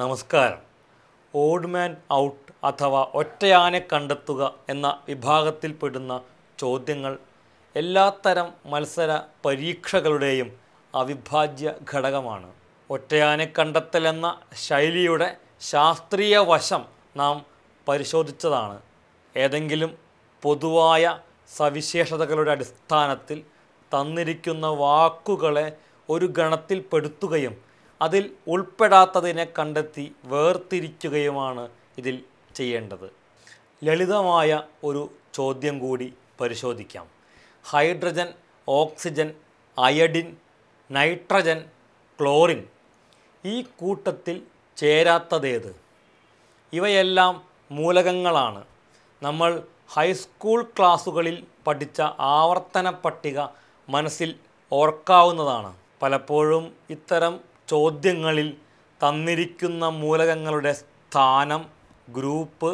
നമസ്കാരം. ഓഡ് മാൻ ഔട്ട് അഥവാ ഒറ്റയാനെ കണ്ടെത്തുക എന്ന വിഭാഗത്തിൽപ്പെടുന്ന ചോദ്യങ്ങൾ എല്ലാത്തരം മത്സര പരീക്ഷകളുടെയും അവിഭാജ്യ ഘടകമാണ്. ഒറ്റയാനെ കണ്ടെത്തൽ എന്ന ശൈലിയുടെ ശാസ്ത്രീയ വശം നാം പരിശോധിച്ചതാണ്. ഏതെങ്കിലും പൊതുവായ സവിശേഷതകളുടെ അടിസ്ഥാനത്തിൽ തന്നിരിക്കുന്ന വാക്കുകളെ ഒരു ഗണത്തിൽപ്പെടുത്തുകയും അതിൽ ഉൾപ്പെടാത്തതിനെ കണ്ടെത്തി വേർതിരിക്കുകയുമാണ് ഇതിൽ ചെയ്യേണ്ടത്. ലളിതമായ ഒരു ചോദ്യം കൂടി പരിശോധിക്കാം. Hydrogen, oxygen, iodine, nitrogen, chlorine ഈ കൂട്ടത്തിൽ ചേരാത്തതേത്? ഇവയെല്ലാം മൂലകങ്ങളാണ്. നമ്മൾ ഹൈസ്കൂൾ ക്ലാസ്സുകളിൽ പഠിച്ച ആവർത്തന പട്ടിക മനസ്സിൽ ഓർക്കാവുന്നതാണ്. പലപ്പോഴും ഇത്തരം ചോദ്യങ്ങളിൽ തന്നിരിക്കുന്ന മൂലകങ്ങളുടെ സ്ഥാനം, ഗ്രൂപ്പ്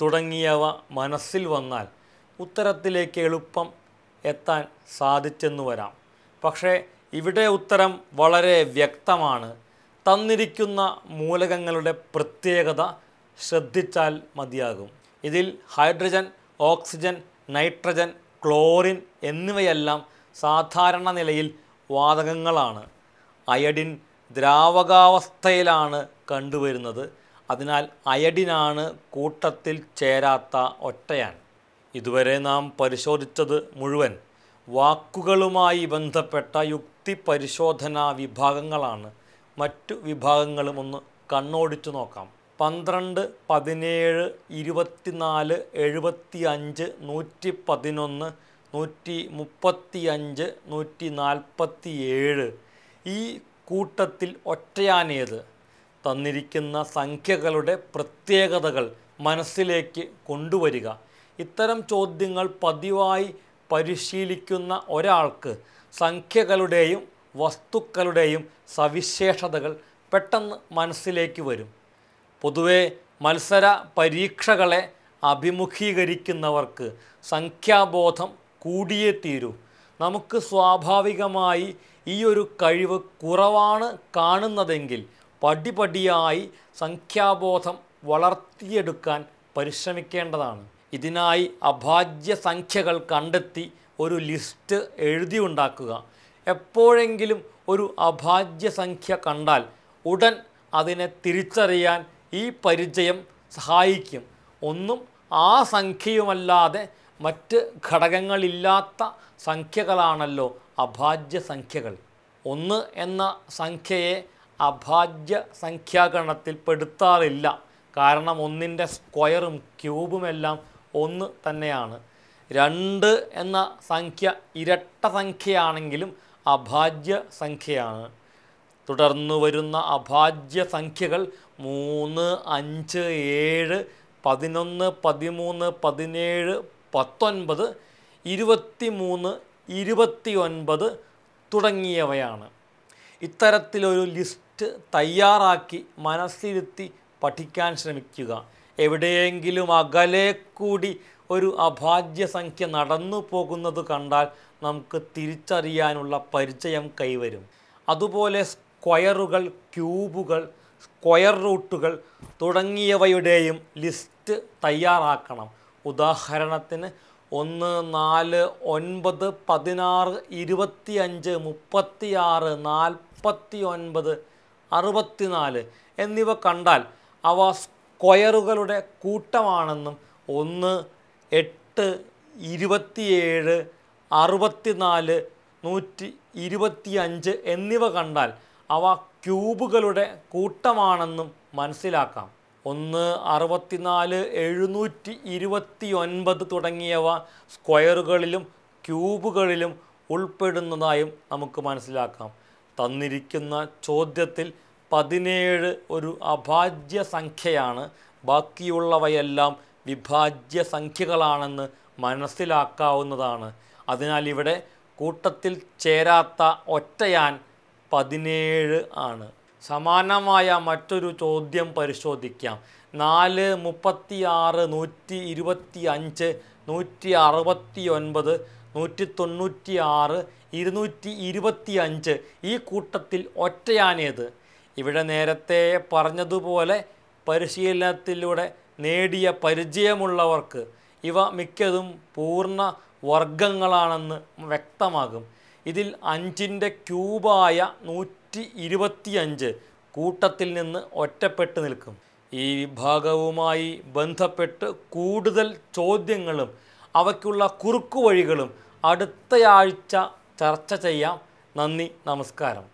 തുടങ്ങിയവ മനസ്സിൽ വന്നാൽ ഉത്തരത്തിലേക്ക് എളുപ്പം എത്താൻ സാധിച്ചെന്നു വരാം. പക്ഷേ ഇവിടെ ഉത്തരം വളരെ വ്യക്തമാണ്. തന്നിരിക്കുന്ന മൂലകങ്ങളുടെ പ്രത്യേകത ശ്രദ്ധിച്ചാൽ മതിയാകും. ഇതിൽ ഹൈഡ്രജൻ, ഓക്സിജൻ, നൈട്രജൻ, ക്ലോറിൻ എന്നിവയെല്ലാം സാധാരണ നിലയിൽ വാതകങ്ങളാണ്. അയഡിൻ ദ്രാവകാവസ്ഥയിലാണ് കണ്ടുവരുന്നത്. അതിനാൽ അയഡിനാണ് കൂട്ടത്തിൽ ചേരാത്ത ഒറ്റയാൻ. ഇതുവരെ നാം പരിശോധിച്ചത് മുഴുവൻ വാക്കുകളുമായി ബന്ധപ്പെട്ട യുക്തി പരിശോധനാ വിഭാഗങ്ങളാണ്. മറ്റു വിഭാഗങ്ങളും ഒന്ന് കണ്ണോടിച്ചു നോക്കാം. 12, 17, 24, 75, 111, 135, 147 ഈ കൂട്ടത്തിൽ ഒറ്റയാനേത്? തന്നിരിക്കുന്ന സംഖ്യകളുടെ പ്രത്യേകതകൾ മനസ്സിലേക്ക് കൊണ്ടുവരിക. ഇത്തരം ചോദ്യങ്ങൾ പതിവായി പരിശീലിക്കുന്ന ഒരാൾക്ക് സംഖ്യകളുടെയും വസ്തുക്കളുടെയും സവിശേഷതകൾ പെട്ടെന്ന് മനസ്സിലേക്ക് വരും. പൊതുവെ മത്സര പരീക്ഷകളെ അഭിമുഖീകരിക്കുന്നവർക്ക് സംഖ്യാബോധം കൂടിയേ തീരൂ. നമുക്ക് സ്വാഭാവികമായി ഈ ഒരു കഴിവ് കുറവാണ് കാണുന്നതെങ്കിൽ പടിപടിയായി സംഖ്യാബോധം വളർത്തിയെടുക്കാൻ പരിശ്രമിക്കേണ്ടതാണ്. ഇതിനായി അഭാജ്യ സംഖ്യകൾ കണ്ടെത്തി ഒരു ലിസ്റ്റ് എഴുതിയുണ്ടാക്കുക. എപ്പോഴെങ്കിലും ഒരു അഭാജ്യ സംഖ്യ കണ്ടാൽ ഉടൻ അതിനെ തിരിച്ചറിയാൻ ഈ പരിചയം സഹായിക്കും. ഒന്നും ആ സംഖ്യയുമല്ലാതെ മറ്റ് ഘടകങ്ങളില്ലാത്ത സംഖ്യകളാണല്ലോ അഭാജ്യ സംഖ്യകൾ. 1 എന്ന സംഖ്യയെ അഭാജ്യ സംഖ്യാഗണത്തിൽ പെടുത്താറില്ല. കാരണം 1ൻ്റെ സ്ക്വയറും ക്യൂബുമെല്ലാം 1 തന്നെയാണ്. 2 എന്ന സംഖ്യ ഇരട്ട സംഖ്യയാണെങ്കിലും അഭാജ്യ സംഖ്യയാണ്. തുടർന്ന് വരുന്ന അഭാജ്യ സംഖ്യകൾ 3, 5, 7, 11, 13, 17, 19, 23, 29 തുടങ്ങിയവയാണ്. ഇത്തരത്തിലൊരു ലിസ്റ്റ് തയ്യാറാക്കി മനസ്സിരുത്തി പഠിക്കാൻ ശ്രമിക്കുക. എവിടെയെങ്കിലും അകലെ കൂടി ഒരു അഭാജ്യ സംഖ്യ നടന്നു പോകുന്നത് കണ്ടാൽ നമുക്ക് തിരിച്ചറിയാനുള്ള പരിചയം കൈവരും. അതുപോലെ സ്ക്വയറുകൾ, ക്യൂബുകൾ, സ്ക്വയർ റൂട്ടുകൾ തുടങ്ങിയവയുടെയും ലിസ്റ്റ് തയ്യാറാക്കണം. ഉദാഹരണത്തിന് 1, 4, 9, 16, 25, 36, 49, 64 എന്നിവ കണ്ടാൽ അവ സ്ക്വയറുകളുടെ കൂട്ടമാണെന്നും 1, 8, 27, 64, 125 എന്നിവ കണ്ടാൽ അവ ക്യൂബുകളുടെ കൂട്ടമാണെന്നും മനസ്സിലാക്കാം. 1, 64, 729 തുടങ്ങിയവ സ്ക്വയറുകളിലും ക്യൂബുകളിലും ഉൾപ്പെടുന്നതായും നമുക്ക് മനസ്സിലാക്കാം. തന്നിരിക്കുന്ന ചോദ്യത്തിൽ 17 ഒരു അഭാജ്യ സംഖ്യയാണ്. ബാക്കിയുള്ളവയെല്ലാം വിഭാജ്യ സംഖ്യകളാണെന്ന് മനസ്സിലാക്കാവുന്നതാണ്. അതിനാൽ ഇവിടെ കൂട്ടത്തിൽ ചേരാത്ത ഒറ്റയാൻ 17 ആണ്. സമാനമായ മറ്റൊരു ചോദ്യം പരിശോധിക്കാം. 4, 36, 125, 169, 196, 225 ഈ കൂട്ടത്തിൽ ഒറ്റയാനേത്? ഇവിടെ നേരത്തെ പറഞ്ഞതുപോലെ പരിശീലനത്തിലൂടെ നേടിയ പരിചയമുള്ളവർക്ക് ഇവ മിക്കതും പൂർണ്ണ വർഗങ്ങളാണെന്ന് വ്യക്തമാകും. ഇതിൽ 5ൻ്റെ ക്യൂബായ 125 കൂട്ടത്തിൽ നിന്ന് ഒറ്റപ്പെട്ട് നിൽക്കും. ഈ വിഭാഗവുമായി ബന്ധപ്പെട്ട് കൂടുതൽ ചോദ്യങ്ങളും അവയ്ക്കുള്ള കുറുക്കുവഴികളും അടുത്തയാഴ്ച ചർച്ച ചെയ്യാം. നന്ദി, നമസ്കാരം.